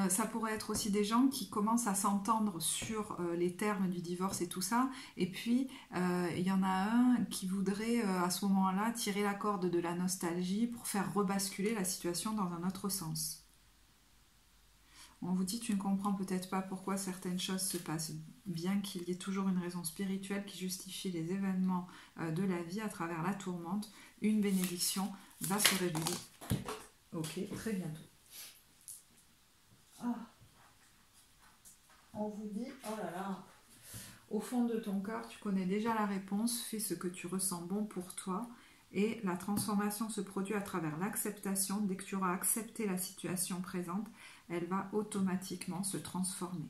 ça pourrait être aussi des gens qui commencent à s'entendre sur les termes du divorce et tout ça, et puis il y en a un qui voudrait à ce moment-là tirer la corde de la nostalgie pour faire rebasculer la situation dans un autre sens. On vous dit, tu ne comprends peut-être pas pourquoi certaines choses se passent, bien qu'il y ait toujours une raison spirituelle qui justifie les événements de la vie à travers la tourmente. Une bénédiction va se révéler. Ok, très bientôt. Ah. On vous dit, oh là là, au fond de ton cœur, tu connais déjà la réponse, fais ce que tu ressens bon pour toi. Et la transformation se produit à travers l'acceptation. Dès que tu auras accepté la situation présente, elle va automatiquement se transformer.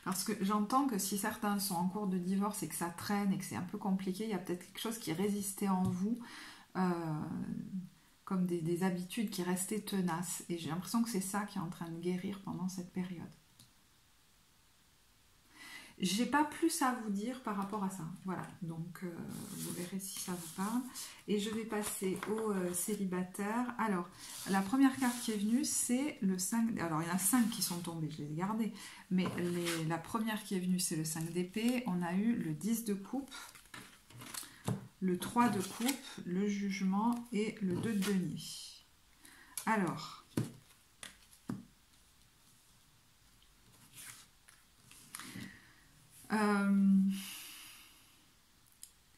Parce que j'entends que si certains sont en cours de divorce et que ça traîne et que c'est un peu compliqué, il y a peut-être quelque chose qui résistait en vous, comme des habitudes qui restaient tenaces. Et j'ai l'impression que c'est ça qui est en train de guérir pendant cette période. J'ai pas plus à vous dire par rapport à ça. Voilà, donc vous verrez si ça vous parle. Et je vais passer aux célibataires. Alors, la première carte qui est venue, c'est le 5... Alors, il y en a 5 qui sont tombés, je les ai gardés. Mais la première qui est venue, c'est le 5 d'épée. On a eu le 10 de coupe, le 3 de coupe, le jugement et le 2 de denier. Alors...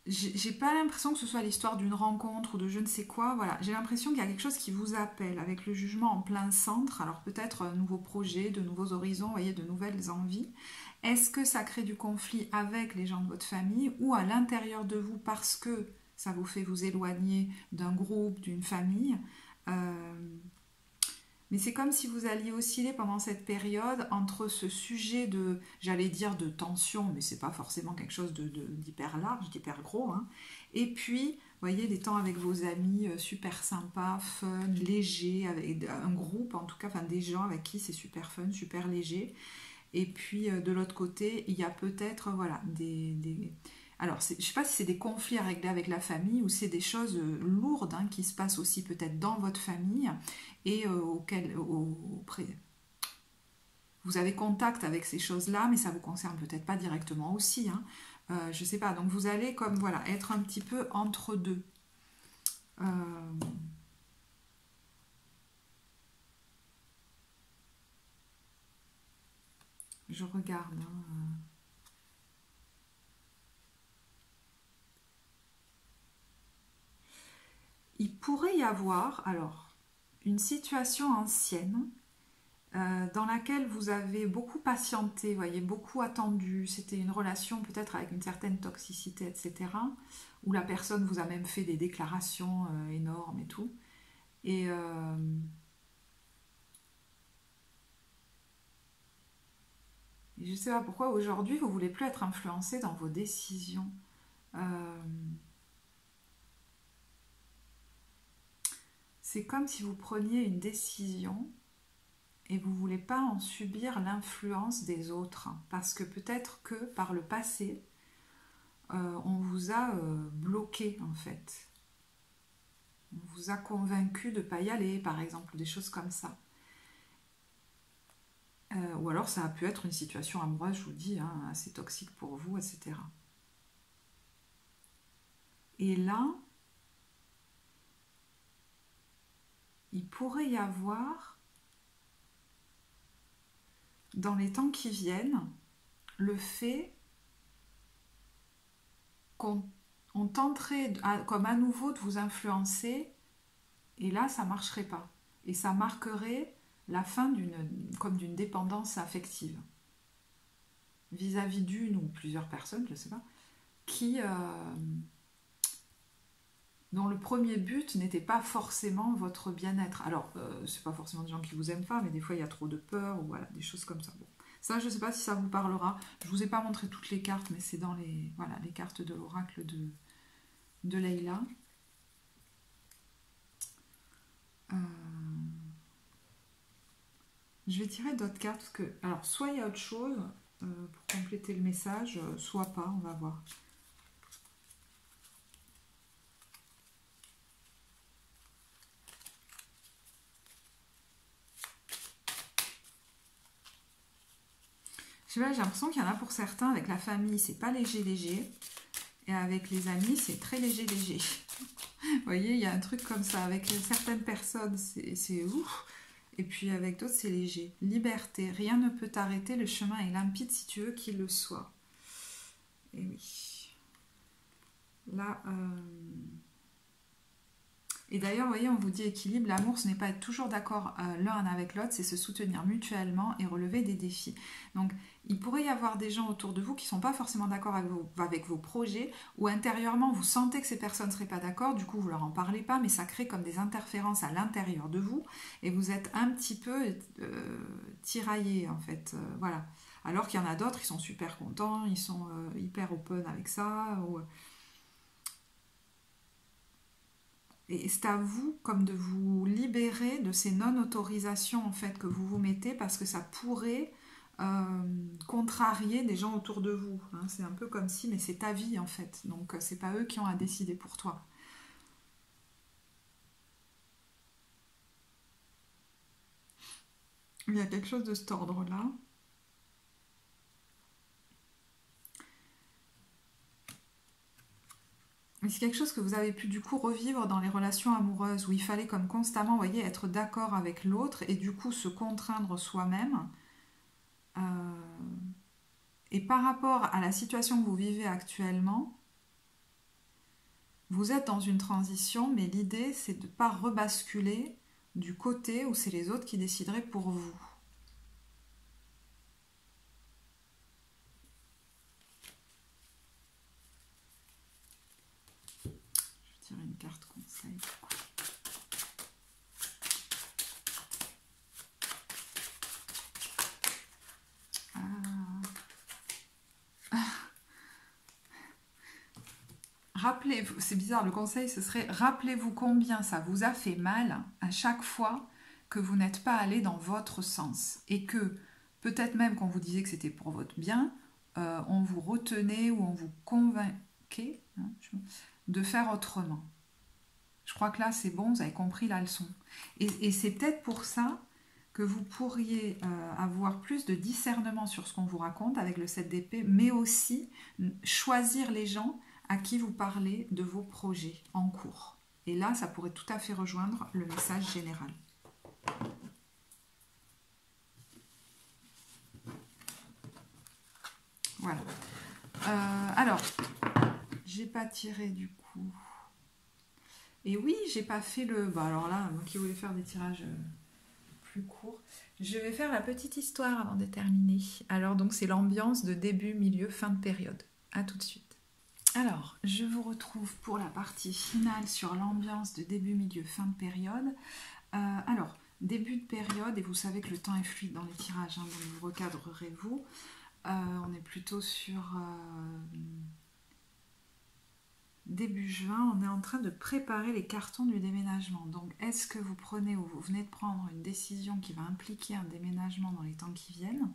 j'ai pas l'impression que ce soit l'histoire d'une rencontre ou de je ne sais quoi, voilà. J'ai l'impression qu'il y a quelque chose qui vous appelle avec le jugement en plein centre. Alors peut-être un nouveau projet, de nouveaux horizons, vous voyez, de nouvelles envies. Est-ce que ça crée du conflit avec les gens de votre famille ou à l'intérieur de vous parce que ça vous fait vous éloigner d'un groupe, d'une famille? Mais c'est comme si vous alliez osciller pendant cette période entre ce sujet de, j'allais dire de tension, mais c'est pas forcément quelque chose d'hyper large, d'hyper gros, hein. Et puis, vous voyez, des temps avec vos amis super sympas, fun, léger, avec un groupe en tout cas, enfin des gens avec qui c'est super fun, super léger. Et puis de l'autre côté, il y a peut-être voilà, alors, je ne sais pas si c'est des conflits à régler avec la famille ou c'est des choses lourdes hein, qui se passent aussi peut-être dans votre famille et auxquelles vous avez contact avec ces choses-là, mais ça ne vous concerne peut-être pas directement aussi. Hein. Je ne sais pas, donc vous allez comme voilà, être un petit peu entre deux. Je regarde. Hein. y avoir, alors, une situation ancienne dans laquelle vous avez beaucoup patienté, voyez, beaucoup attendu. C'était une relation peut-être avec une certaine toxicité, etc. Où la personne vous a même fait des déclarations énormes et tout. Et je ne sais pas pourquoi aujourd'hui vous ne voulez plus être influencé dans vos décisions. C'est comme si vous preniez une décision et vous ne voulez pas en subir l'influence des autres. Parce que peut-être que par le passé, on vous a bloqué en fait. On vous a convaincu de ne pas y aller, par exemple, des choses comme ça. Ou alors ça a pu être une situation amoureuse, je vous dis, hein, assez toxique pour vous, etc. Et là, il pourrait y avoir, dans les temps qui viennent, le fait qu'on tenterait comme à nouveau de vous influencer, et là ça ne marcherait pas. Et ça marquerait la fin d'une dépendance affective vis-à-vis d'une ou plusieurs personnes, je ne sais pas, dont le premier but n'était pas forcément votre bien-être. Alors, c'est pas forcément des gens qui vous aiment pas, mais des fois il y a trop de peur, ou voilà, des choses comme ça. Bon. Ça, je ne sais pas si ça vous parlera. Je vous ai pas montré toutes les cartes, mais c'est dans les cartes de l'oracle de Leïla. Je vais tirer d'autres cartes, parce que, alors, soit il y a autre chose pour compléter le message, soit pas, on va voir. Je sais pas, j'ai l'impression qu'il y en a pour certains, avec la famille, c'est pas léger, et avec les amis, c'est très léger. Vous voyez, il y a un truc comme ça, avec certaines personnes, c'est ouf, et puis avec d'autres, c'est léger. Liberté, rien ne peut t'arrêter, le chemin est limpide si tu veux qu'il le soit. Et oui. Là, et d'ailleurs, vous voyez, on vous dit équilibre, l'amour, ce n'est pas être toujours d'accord l'un avec l'autre, c'est se soutenir mutuellement et relever des défis. Donc, il pourrait y avoir des gens autour de vous qui ne sont pas forcément d'accord avec vos projets, ou intérieurement, vous sentez que ces personnes ne seraient pas d'accord, du coup, vous ne leur en parlez pas, mais ça crée comme des interférences à l'intérieur de vous, et vous êtes un petit peu tiraillé, en fait. Voilà. Alors qu'il y en a d'autres, ils sont super contents, ils sont hyper open avec ça, et c'est à vous comme de vous libérer de ces non-autorisations en fait que vous vous mettez, parce que ça pourrait contrarier des gens autour de vous. Hein. C'est un peu comme si, mais c'est ta vie en fait, donc c'est pas eux qui ont à décider pour toi. Il y a quelque chose de cet ordre-là. Mais c'est quelque chose que vous avez pu du coup revivre dans les relations amoureuses, où il fallait comme constamment, vous voyez, être d'accord avec l'autre et du coup se contraindre soi-même. Et par rapport à la situation que vous vivez actuellement, vous êtes dans une transition, mais l'idée c'est de ne pas rebasculer du côté où c'est les autres qui décideraient pour vous. Je vais tirer une carte conseil. Rappelez-vous, c'est bizarre, le conseil ce serait rappelez-vous combien ça vous a fait mal à chaque fois que vous n'êtes pas allé dans votre sens, et que peut-être même qu'on vous disait que c'était pour votre bien, on vous retenait ou on vous convainquait de faire autrement. Je crois que là c'est bon, vous avez compris la leçon. Et c'est peut-être pour ça que vous pourriez avoir plus de discernement sur ce qu'on vous raconte avec le 7 d'épée, mais aussi choisir les gens à qui vous parlez de vos projets en cours. Et là, ça pourrait tout à fait rejoindre le message général. Voilà. Alors, j'ai pas tiré du coup. Et oui, j'ai pas fait le... Bah alors là, moi qui voulais faire des tirages plus courts, je vais faire la petite histoire avant de terminer. Alors donc c'est l'ambiance de début, milieu, fin de période. À tout de suite. Alors, je vous retrouve pour la partie finale sur l'ambiance de début, milieu, fin de période. Alors, début de période, et vous savez que le temps est fluide dans les tirages, hein, donc vous recadrerez-vous. On est plutôt sur début juin, on est en train de préparer les cartons du déménagement. Donc, est-ce que vous prenez ou vous venez de prendre une décision qui va impliquer un déménagement dans les temps qui viennent?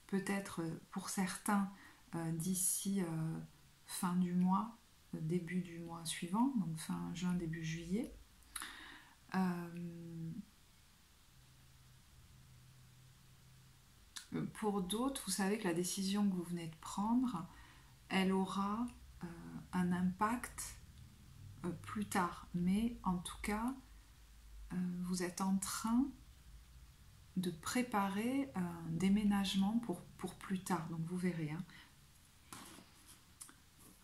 Peut-être pour certains d'ici fin du mois, début du mois suivant, donc fin juin, début juillet. Pour d'autres, vous savez que la décision que vous venez de prendre, elle aura un impact plus tard. Mais en tout cas, vous êtes en train de préparer un déménagement pour plus tard. Donc vous verrez.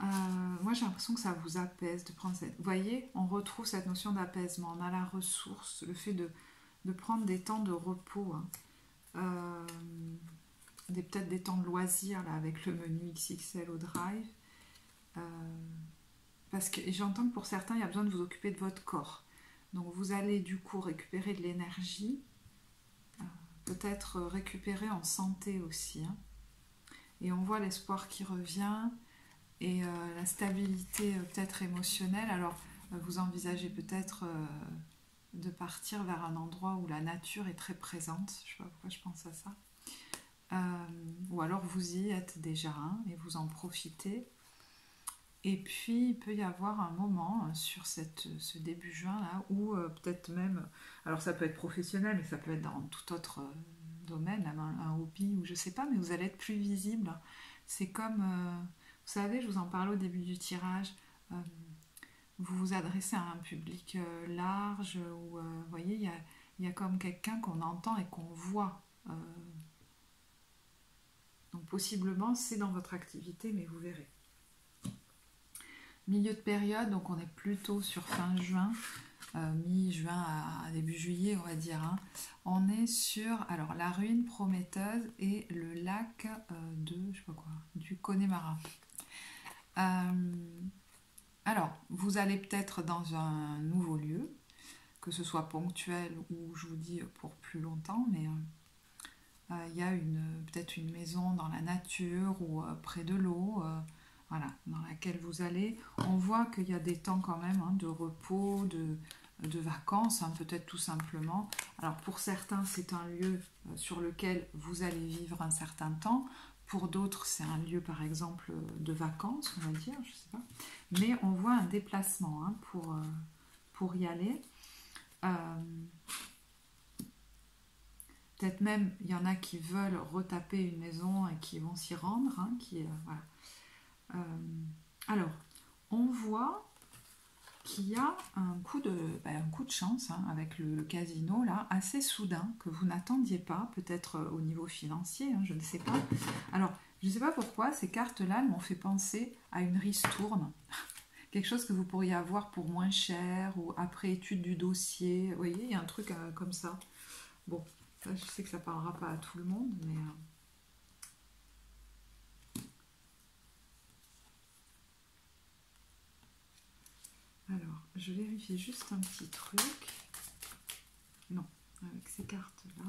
Moi j'ai l'impression que ça vous apaise de prendre cette... Vous voyez, on retrouve cette notion d'apaisement. On a la ressource, le fait de prendre des temps de repos. Peut-être des temps de loisirs là, avec le menu XXL au drive. Parce que j'entends que pour certains, il y a besoin de vous occuper de votre corps. Donc vous allez du coup récupérer de l'énergie, peut-être récupérer en santé aussi. Et on voit l'espoir qui revient et la stabilité peut-être émotionnelle. Alors vous envisagez peut-être de partir vers un endroit où la nature est très présente. Je ne sais pas pourquoi je pense à ça. Ou alors vous y êtes déjà et vous en profitez. Et puis il peut y avoir un moment sur ce début juin là où peut-être même, alors ça peut être professionnel mais ça peut être dans tout autre domaine, un hobby ou je sais pas, mais vous allez être plus visible. C'est comme, vous savez, je vous en parlais au début du tirage, vous vous adressez à un public large où vous voyez il y a comme quelqu'un qu'on entend et qu'on voit. Donc possiblement c'est dans votre activité, mais vous verrez. Milieu de période, donc on est plutôt sur fin juin, mi-juin à début juillet on va dire. On est sur alors la ruine prometteuse et le lac je sais pas quoi, du Connemara. Alors vous allez peut-être dans un nouveau lieu, que ce soit ponctuel ou je vous dis pour plus longtemps, mais il y a peut-être une maison dans la nature ou près de l'eau. Voilà, dans laquelle vous allez, on voit qu'il y a des temps quand même de repos, de vacances, peut-être tout simplement. Alors pour certains, c'est un lieu sur lequel vous allez vivre un certain temps. Pour d'autres, c'est un lieu par exemple de vacances, on va dire, je sais pas. Mais on voit un déplacement pour y aller. Peut-être même, il y en a qui veulent retaper une maison et qui vont s'y rendre, voilà. Alors, on voit qu'il y a un coup de chance avec le casino là, assez soudain, que vous n'attendiez pas, peut-être au niveau financier, je ne sais pas. Alors, je ne sais pas pourquoi, ces cartes-là m'ont fait penser à une ristourne, quelque chose que vous pourriez avoir pour moins cher, ou après étude du dossier, vous voyez, il y a un truc comme ça. Bon, ça, je sais que ça ne parlera pas à tout le monde, mais... Alors, je vérifie juste un petit truc. Non, avec ces cartes-là.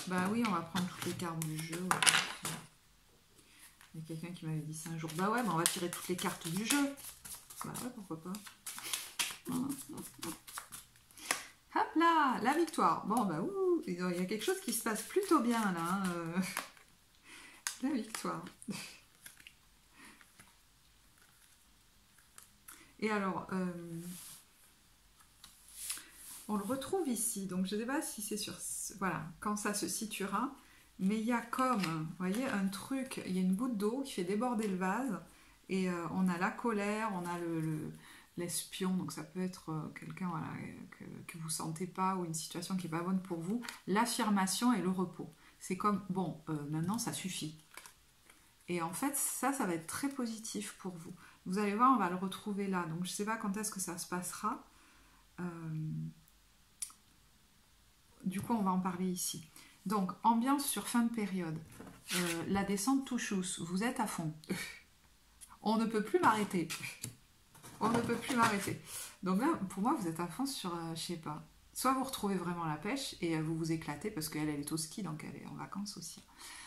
Bah oui, on va prendre toutes les cartes du jeu. Il y a quelqu'un qui m'avait dit ça un jour. Bah ouais, mais on va tirer toutes les cartes du jeu. Bah ouais, pourquoi pas. Hop là, la victoire. Bon, bah ouh, il y a quelque chose qui se passe plutôt bien là. La victoire. Et alors, on le retrouve ici. Donc, je ne sais pas si c'est sur... Voilà, quand ça se situera. Mais il y a comme, vous voyez, un truc, il y a une goutte d'eau qui fait déborder le vase. Et on a la colère, on a l'espion, donc ça peut être quelqu'un voilà, que vous ne sentez pas ou une situation qui n'est pas bonne pour vous, l'affirmation et le repos. C'est comme, bon, maintenant ça suffit. Et en fait, ça va être très positif pour vous. Vous allez voir, on va le retrouver là. Donc je ne sais pas quand est-ce que ça se passera. Du coup, on va en parler ici. Donc, ambiance sur fin de période. La descente touche. Vous êtes à fond. On ne peut plus m'arrêter. On ne peut plus m'arrêter. Donc là, pour moi, vous êtes à fond sur, je sais pas, soit vous retrouvez vraiment la pêche et vous vous éclatez parce qu'elle est au ski, donc elle est en vacances aussi.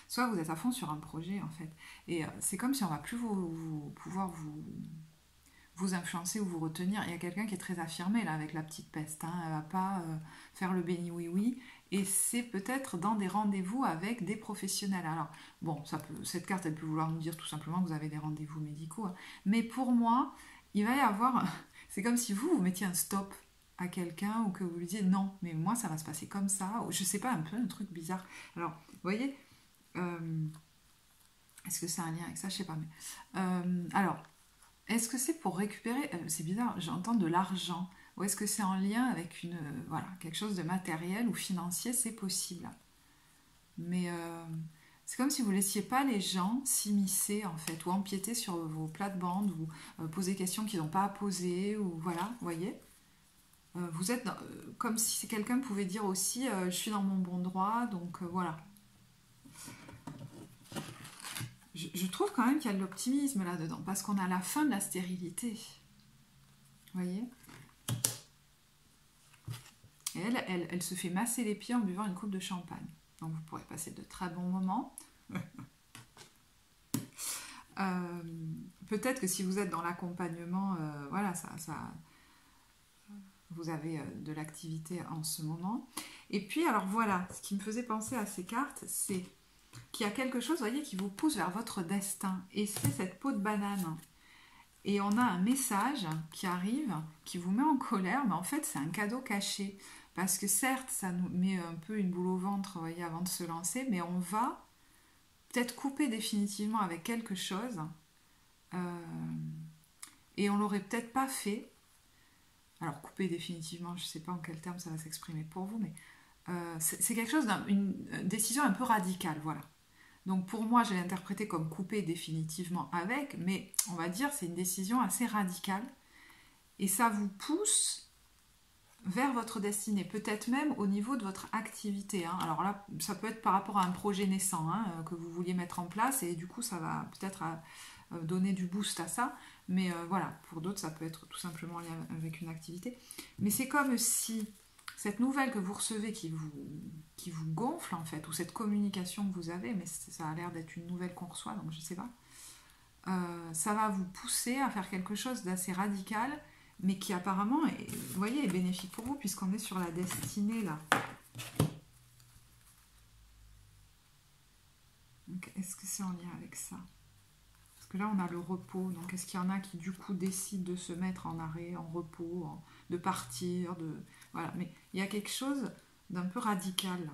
Soit vous êtes à fond sur un projet, en fait. Et c'est comme si on ne va plus pouvoir vous influencer ou vous retenir. Il y a quelqu'un qui est très affirmé, là, avec la petite peste. Hein. Elle ne va pas faire le béni oui-oui. Et c'est peut-être dans des rendez-vous avec des professionnels. Alors, bon, cette carte, elle peut vouloir nous dire tout simplement que vous avez des rendez-vous médicaux. Hein. Mais pour moi, il va y avoir... C'est comme si vous mettiez un stop à quelqu'un ou que vous lui disiez non, mais moi, ça va se passer comme ça. Ou je sais pas, un peu un truc bizarre. Alors, vous voyez... est-ce que c'est un lien avec ça? Je sais pas. Mais alors, est-ce que c'est pour récupérer... c'est bizarre, j'entends de l'argent. Ou est-ce que c'est en lien avec voilà, quelque chose de matériel ou financier? C'est possible. Mais c'est comme si vous ne laissiez pas les gens s'immiscer, en fait, ou empiéter sur vos plates-bandes, ou poser des questions qu'ils n'ont pas à poser, ou voilà, vous voyez. Vous êtes comme si quelqu'un pouvait dire aussi je suis dans mon bon droit, donc voilà. Je trouve quand même qu'il y a de l'optimisme là-dedans, parce qu'on a la fin de la stérilité. Vous voyez? Et elle se fait masser les pieds en buvant une coupe de champagne. Donc vous pourrez passer de très bons moments. Peut-être que si vous êtes dans l'accompagnement, voilà, vous avez de l'activité en ce moment. Et puis, alors voilà, ce qui me faisait penser à ces cartes, c'est qu'il y a quelque chose, vous voyez, qui vous pousse vers votre destin. Et c'est cette peau de banane. Et on a un message qui arrive, qui vous met en colère, mais en fait, c'est un cadeau caché. Parce que certes, ça nous met un peu une boule au ventre, vous voyez, avant de se lancer, mais on va peut-être couper définitivement avec quelque chose. Et on l'aurait peut-être pas fait. Alors, couper définitivement, je ne sais pas en quel terme ça va s'exprimer pour vous, mais c'est quelque chose une décision un peu radicale, voilà. Donc pour moi, je l'ai interprété comme couper définitivement avec, mais on va dire c'est une décision assez radicale. Et ça vous pousse vers votre destinée, peut-être même au niveau de votre activité. Hein. Alors là, ça peut être par rapport à un projet naissant que vous vouliez mettre en place, et du coup, ça va peut-être donner du boost à ça. Mais voilà, pour d'autres, ça peut être tout simplement lié avec une activité. Mais c'est comme si cette nouvelle que vous recevez qui vous gonfle en fait, ou cette communication que vous avez, mais ça a l'air d'être une nouvelle qu'on reçoit, donc je ne sais pas, ça va vous pousser à faire quelque chose d'assez radical, mais qui apparemment, vous voyez, est bénéfique pour vous, puisqu'on est sur la destinée là. Donc, est-ce que c'est en lien avec ça? Parce que là, on a le repos. Donc, est-ce qu'il y en a qui, du coup, décident de se mettre en arrêt, en repos, de partir, voilà. Mais il y a quelque chose d'un peu radical, là.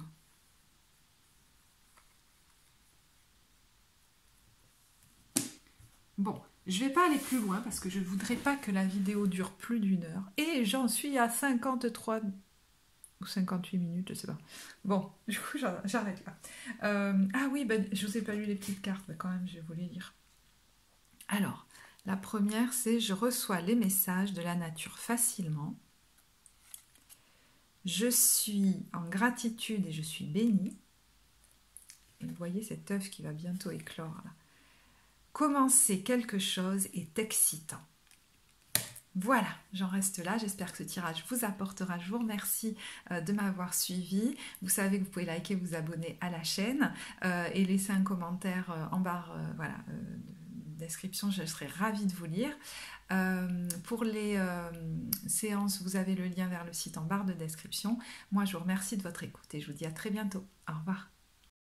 Bon, je ne vais pas aller plus loin parce que je ne voudrais pas que la vidéo dure plus d'1 heure. Et j'en suis à 53 ou 58 minutes, je ne sais pas. Bon, du coup, j'arrête là. Ah oui, ben, je ne vous ai pas lu les petites cartes, mais quand même, je vais vous les lire. Alors, la première, c'est « Je reçois les messages de la nature facilement. Je suis en gratitude et je suis bénie. » Et vous voyez cet œuf qui va bientôt éclore là. Commencer quelque chose est excitant. Voilà, j'en reste là. J'espère que ce tirage vous apportera. Je vous remercie de m'avoir suivi. Vous savez que vous pouvez liker, vous abonner à la chaîne et laisser un commentaire en barre de description. Je serai ravie de vous lire. Pour les séances, vous avez le lien vers le site en barre de description. Moi, je vous remercie de votre écoute et je vous dis à très bientôt. Au revoir.